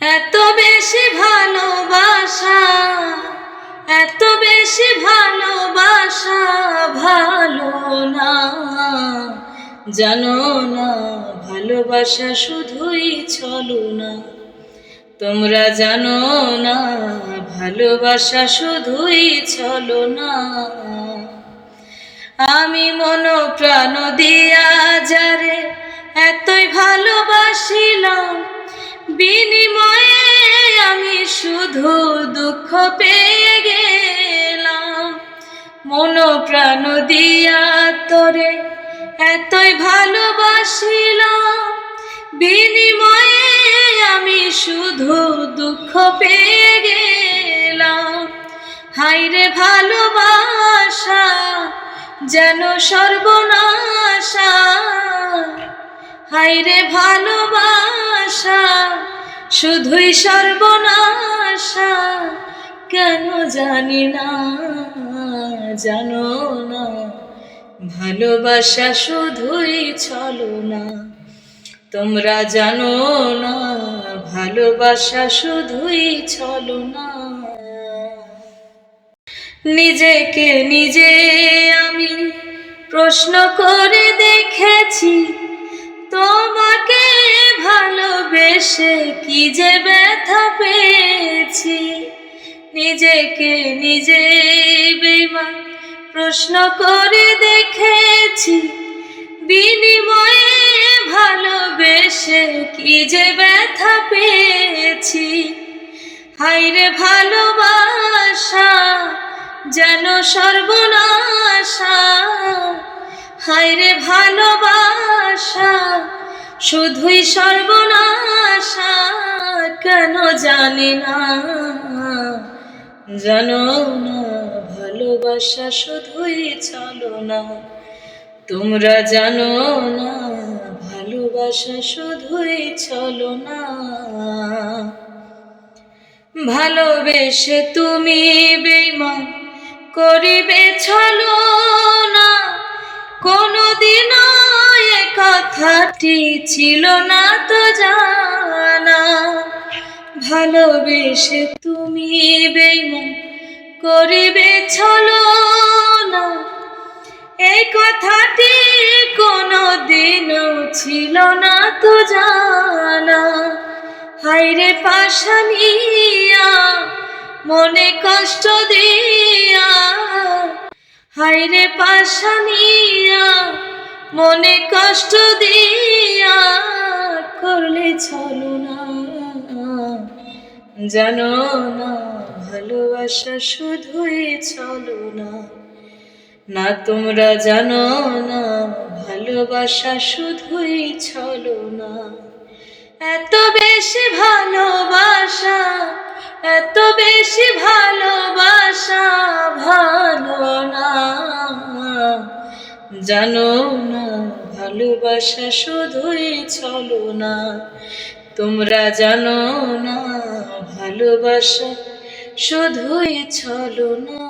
এত বেশি ভালোবাসা, এত বেশি ভালোবাসা ভালো না, জানো না ভালোবাসা শুধুই ছলনা। তোমরা জানো না ভালোবাসা শুধুই ছলনা। আমি মন প্রাণ দিয়া যারে এতই ভালোবাসিলাম, বিনিময়ে আমি শুধু দুঃখ পেয়ে গেলাম। মন প্রাণ দিয়া তোরে এতই ভালোবাসিলাম, বিনিময়ে আমি শুধু দুঃখ পেয়ে গেলাম। হায়রে ভালোবাসা যেন সর্বনাশা, হায়রে ভালোবাসা শুধুই সর্বনাশা। কেন জানি না, জানো না ভালোবাসা শুধুই ছলনা। তোমরা জানো না ভালোবাসা শুধুই ছলনা। নিজেকে নিজে আমি প্রশ্ন করে দেখেছি, তোমাকে ভালোবেসে কি যে ব্যথা পেয়েছি। নিজেকে নিজে বেঈমান প্রশ্ন করে দেখেছি, বিনিময়ে ভালোবেসে কি যে ব্যথা পেয়েছি। হায়রে ভালোবাসা যেন সর্বনাশা, হায়রে ভালোবাসা শুধুই সর্বনাশা। কেন জানি না, জানো না ভালোবাসা শুধুই ছলনা। তোমরা জানো না ভালোবাসা শুধুই ছলনা। ভালোবেসে তুমি বেঈমান করিবে ছলনা, কোনদিনও এ কথাটি ছিল না তো জানা। ভালোবেসে তুমি বেঈমান করিবে ছলনা, এই কথাটি কোনদিনও ছিল না তো জানা। হায়রে পাশানিয়া মনে কষ্ট দিয়া, হায়রে পাশানিয়া মনে কষ্ট দিয়া করলে ছলনা। জানো না ভালোবাসা শুধুই ছলনা। না তোমরা জানো না ভালোবাসা শুধুই ছলনা। এত বেশি ভালোবাসা, এত বেশি ভালোবাসা ভালো না, জানো না ভালোবাসা শুধুই ছলনা। তোমরা জানো না ভালোবাসা শুধুই ছলনা।